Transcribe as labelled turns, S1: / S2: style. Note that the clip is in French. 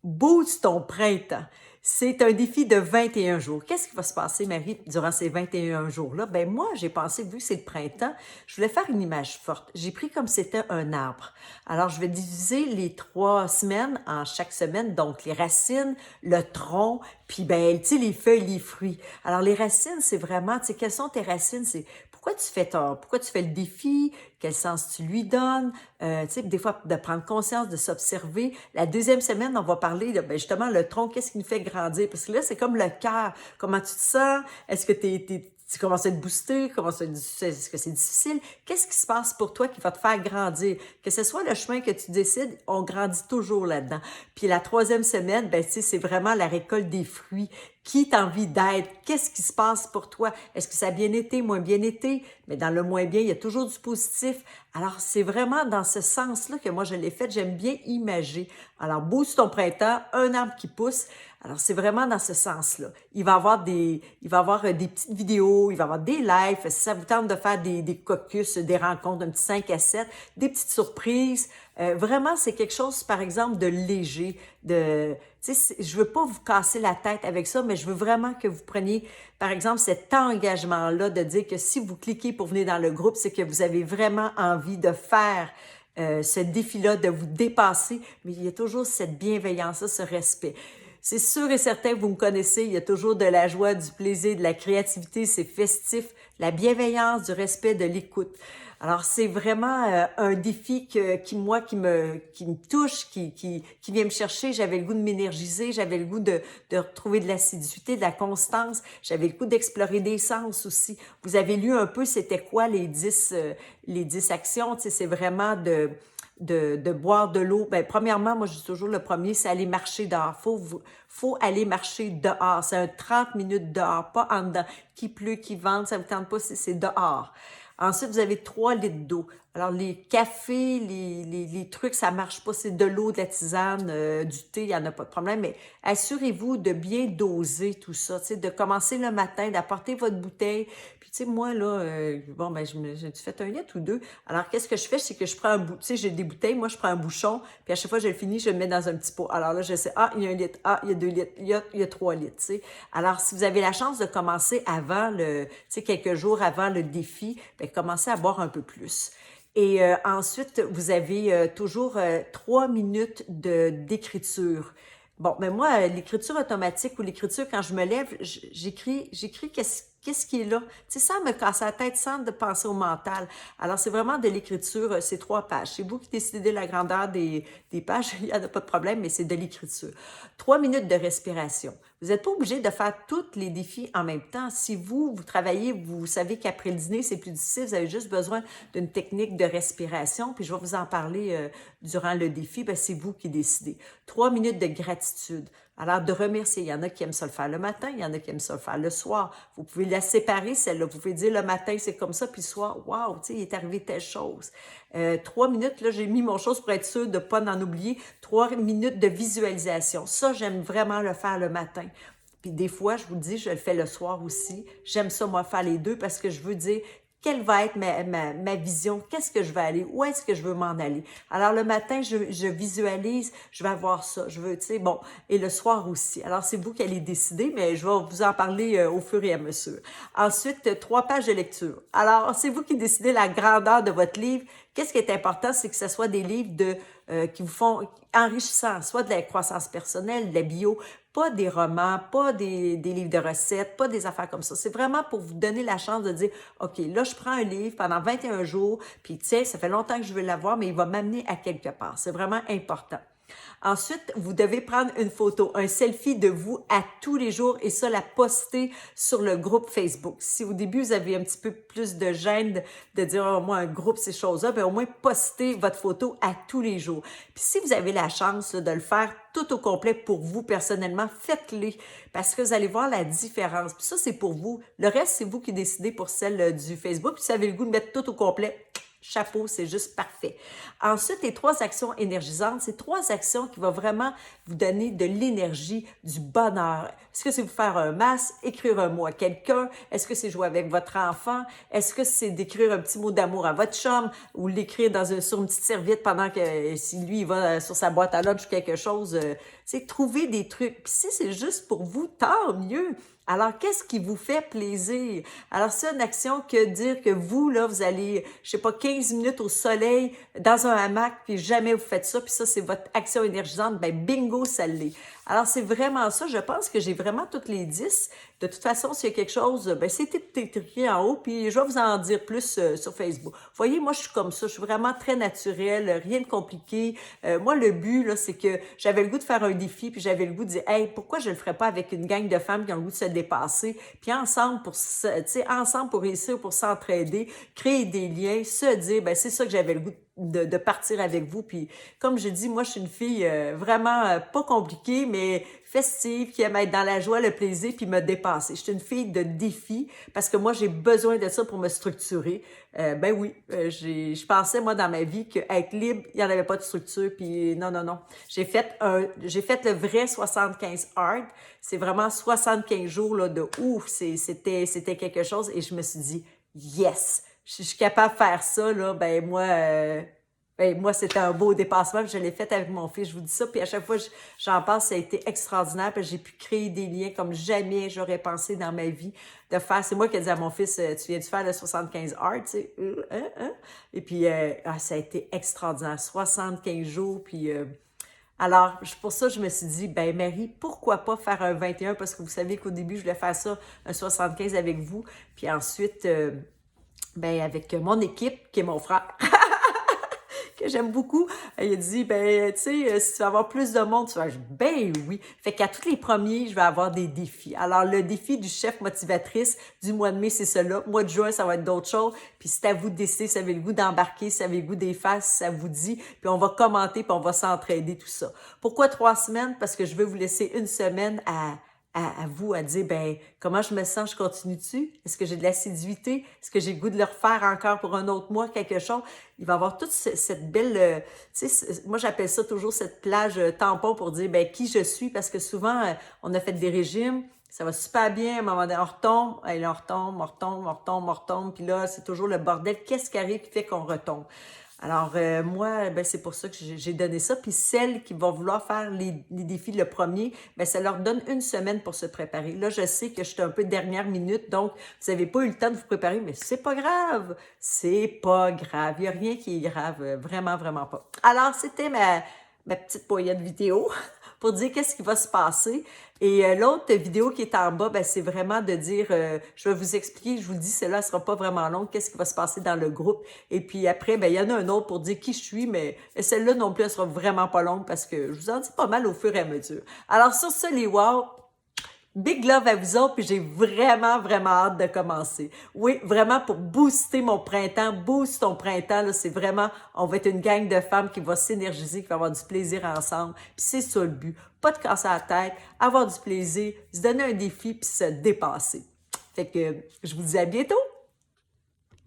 S1: Booste ton printemps. C'est un défi de 21 jours. Qu'est-ce qui va se passer, Marie, durant ces 21 jours-là? Ben moi, j'ai pensé, vu que c'est le printemps, je voulais faire une image forte. J'ai pris comme c'était un arbre. Alors, je vais diviser les 3 semaines en chaque semaine, donc les racines, le tronc, puis ben, tu sais, les feuilles, les fruits. Alors, les racines, c'est vraiment, tu sais, quelles sont tes racines? C'est pourquoi tu fais le défi? Quel sens tu lui donnes? Tu sais, des fois, de prendre conscience, de s'observer. La deuxième semaine, on va parler de, ben, justement, le tronc, qu'est-ce qui nous fait grandir? Parce que là, c'est comme le cœur. Comment tu te sens? Est-ce que tu commences à être boosté? Est-ce que c'est difficile? Qu'est-ce qui se passe pour toi qui va te faire grandir? Que ce soit le chemin que tu décides, on grandit toujours là-dedans. Puis la troisième semaine, ben, tu sais, c'est vraiment la récolte des fruits. Qui t'a envie d'être? Qu'est-ce qui se passe pour toi? Est-ce que ça a bien été, moins bien été? Mais dans le moins bien, il y a toujours du positif. Alors, c'est vraiment dans ce sens-là que moi, je l'ai fait. J'aime bien imager. Alors, booste ton printemps, un arbre qui pousse. Alors, c'est vraiment dans ce sens-là. Il va y avoir des petites vidéos, il va y avoir des lives. Si ça vous tente de faire des caucus, des rencontres, un petit 5 à 7, des petites surprises. Vraiment, c'est quelque chose, par exemple, de léger, tu sais, je veux pas vous casser la tête avec ça, mais je veux vraiment que vous preniez, par exemple, cet engagement-là de dire que si vous cliquez pour venir dans le groupe, c'est que vous avez vraiment envie de faire ce défi-là, de vous dépasser, mais il y a toujours cette bienveillance-là, ce respect. C'est sûr et certain, vous me connaissez, il y a toujours de la joie, du plaisir, de la créativité, c'est festif, la bienveillance, du respect, de l'écoute. Alors, c'est vraiment un défi qui me touche, qui vient me chercher. J'avais le goût de m'énergiser, j'avais le goût de retrouver de l'assiduité, de la constance. J'avais le goût d'explorer des sens aussi. Vous avez lu un peu, c'était quoi les 10 actions? Tu sais, c'est vraiment de boire de l'eau. Ben, premièrement, moi, je dis toujours, le premier, c'est aller marcher dehors. Faut aller marcher dehors. C'est un 30 minutes dehors, pas en dedans. Qu'il pleut, qu'il vente, ça vous tente pas, c'est dehors. Ensuite, vous avez 3 litres d'eau. Alors, les cafés, les trucs, ça marche pas. C'est de l'eau, de la tisane, du thé, il n'y en a pas de problème. Mais assurez-vous de bien doser tout ça. Tu sais, de commencer le matin, d'apporter votre bouteille. Puis, tu sais, moi, là, bon, ben, j'ai fait 1 litre ou 2. Alors, qu'est-ce que je fais? C'est que je prends tu sais, j'ai des bouteilles. Moi, je prends un bouchon. Puis, à chaque fois que je le finis, je le mets dans un petit pot. Alors là, je sais, il y a 1 litre. Il y a 2 litres. Il y a 3 litres, tu sais. Alors, si vous avez la chance de commencer avant tu sais, quelques jours avant le défi, ben, commencez à boire un peu plus. Et ensuite, vous avez toujours 3 minutes d'écriture. Bon, mais moi, l'écriture automatique ou l'écriture, quand je me lève, j'écris qu'est-ce qui est là. Tu sais, sans me casser la tête, sans de penser au mental. Alors, c'est vraiment de l'écriture, c'est 3 pages. C'est vous qui décidez la grandeur des pages, il n'y en a pas de problème, mais c'est de l'écriture. 3 minutes de respiration. Vous n'êtes pas obligé de faire tous les défis en même temps. Si vous travaillez, vous savez qu'après le dîner, c'est plus difficile, vous avez juste besoin d'une technique de respiration, puis je vais vous en parler durant le défi, ben, c'est vous qui décidez. 3 minutes de gratitude. Alors, de remercier. Il y en a qui aiment ça le faire le matin, il y en a qui aiment ça le faire le soir. Vous pouvez la séparer, celle-là. Vous pouvez dire le matin, c'est comme ça, puis le soir, wow, tu sais, il est arrivé telle chose. 3 minutes, là, j'ai mis mon chose pour être sûre de ne pas en oublier. 3 minutes de visualisation. Ça, j'aime vraiment le faire le matin. Puis des fois, je vous le dis, je le fais le soir aussi. J'aime ça, moi, faire les deux parce que je veux dire quelle va être ma vision, qu'est-ce que je vais aller, où est-ce que je veux m'en aller. Alors le matin, je visualise, je vais avoir ça, je veux, tu sais, bon, et le soir aussi. Alors c'est vous qui allez décider, mais je vais vous en parler au fur et à mesure. Ensuite, 3 pages de lecture. Alors, c'est vous qui décidez la grandeur de votre livre. Qu'est-ce qui est important, c'est que ce soit des livres qui vous font enrichissants, soit de la croissance personnelle, de la bio, pas des romans, pas des livres de recettes, pas des affaires comme ça. C'est vraiment pour vous donner la chance de dire, OK, là, je prends un livre pendant 21 jours, puis tiens, ça fait longtemps que je veux l'avoir, mais il va m'amener à quelque part. C'est vraiment important. Ensuite, vous devez prendre une photo, un selfie de vous à tous les jours et ça, la poster sur le groupe Facebook. Si au début, vous avez un petit peu plus de gêne de dire, oh, moi, un groupe, ces choses-là, bien, au moins, postez votre photo à tous les jours. Puis si vous avez la chance là, de le faire tout au complet pour vous personnellement, faites-le parce que vous allez voir la différence. Puis ça, c'est pour vous. Le reste, c'est vous qui décidez pour celle du Facebook. Puis si vous avez le goût de mettre tout au complet, chapeau, c'est juste parfait. Ensuite, les 3 actions énergisantes, c'est 3 actions qui vont vraiment vous donner de l'énergie, du bonheur. Est-ce que c'est vous faire un masque, écrire un mot à quelqu'un? Est-ce que c'est jouer avec votre enfant? Est-ce que c'est d'écrire un petit mot d'amour à votre chum ou l'écrire sur une petite serviette pendant que, si lui, il va sur sa boîte à lunch ou quelque chose? C'est trouver des trucs. Puis si c'est juste pour vous, tant mieux. Alors, qu'est-ce qui vous fait plaisir? Alors, c'est une action que dire que vous, là, vous allez, je sais pas, 15 minutes au soleil, dans un hamac, puis jamais vous faites ça, puis ça, c'est votre action énergisante, ben bingo, ça l'est. Alors, c'est vraiment ça. Je pense que j'ai vraiment toutes les 10. De toute façon, s'il y a quelque chose, ben c'est écrit en haut, puis je vais vous en dire plus sur Facebook. Vous voyez, moi, je suis comme ça. Je suis vraiment très naturelle, rien de compliqué. Moi, le but, là, c'est que j'avais le goût de faire un défi, puis j'avais le goût de dire, hey, pourquoi je le ferais pas avec une gang de femmes qui ont le goût de se dépasser, puis ensemble pour réussir, pour s'entraider, créer des liens, se dire, ben c'est ça que j'avais le goût de partir avec vous. Puis comme je dis, moi, je suis une fille vraiment pas compliquée, mais festive, qui aime être dans la joie, le plaisir, puis me dépasser. Je suis une fille de défi parce que moi, j'ai besoin de ça pour me structurer. Ben oui, je pensais, moi, dans ma vie, qu'être libre, il n'y en avait pas de structure, puis non, non, non. J'ai fait le vrai 75 hard. C'est vraiment 75 jours là, de ouf, c'était quelque chose, et je me suis dit, yes! Je suis capable de faire ça, là, ben moi, c'était un beau dépassement, puis je l'ai fait avec mon fils, je vous dis ça, puis à chaque fois j'en pense, ça a été extraordinaire, puis j'ai pu créer des liens comme jamais j'aurais pensé dans ma vie de faire. C'est moi qui ai dit à mon fils, tu viens de faire le 75 hard, tu sais, hein? Et puis, ça a été extraordinaire, 75 jours, puis... alors, pour ça, je me suis dit, ben Marie, pourquoi pas faire un 21, parce que vous savez qu'au début, je voulais faire ça, un 75 avec vous, puis ensuite... ben avec mon équipe, qui est mon frère, que j'aime beaucoup, il a dit, ben, tu sais, si tu vas avoir plus de monde, tu vas, ben oui. Fait qu'à tous les premiers, je vais avoir des défis. Alors, le défi du chef motivatrice du mois de mai, c'est cela. Mois de juin, ça va être d'autres choses. Puis c'est à vous de décider si vous avez le goût d'embarquer, si vous avez le goût des faire, si ça vous dit. Puis on va commenter, puis on va s'entraider, tout ça. Pourquoi 3 semaines? Parce que je veux vous laisser une semaine à vous, à dire, ben, comment je me sens, je continue-tu? Est-ce que j'ai de l'assiduité? Est-ce que j'ai le goût de le refaire encore pour un autre mois, quelque chose? Il va y avoir toute cette belle, tu sais, moi j'appelle ça toujours cette plage tampon pour dire, ben, qui je suis, parce que souvent, on a fait des régimes, ça va super bien, à un moment donné, on retombe, et là, on retombe, puis là, c'est toujours le bordel. Qu'est-ce qui arrive qui fait qu'on retombe? Alors, moi, ben, c'est pour ça que j'ai donné ça. Puis celles qui vont vouloir faire les défis le premier, ben, ça leur donne une semaine pour se préparer. Là, je sais que je suis un peu dernière minute, donc vous n'avez pas eu le temps de vous préparer, mais c'est pas grave. C'est pas grave. Il n'y a rien qui est grave. Vraiment, vraiment pas. Alors, c'était ma petite poignée de vidéo pour dire qu'est-ce qui va se passer. Et l'autre vidéo qui est en bas, ben, c'est vraiment de dire, je vais vous expliquer, je vous le dis, celle-là ne sera pas vraiment longue, qu'est-ce qui va se passer dans le groupe. Et puis après, ben, il y en a un autre pour dire qui je suis, mais celle-là non plus, elle sera vraiment pas longue parce que je vous en dis pas mal au fur et à mesure. Alors sur ça, les wow, big love à vous autres, puis j'ai vraiment, vraiment hâte de commencer. Oui, vraiment pour booster mon printemps, boost ton printemps, là, c'est vraiment, on va être une gang de femmes qui va s'énergiser, qui va avoir du plaisir ensemble, puis c'est ça le but. Pas de casser la tête, avoir du plaisir, se donner un défi, puis se dépasser. Fait que je vous dis à bientôt!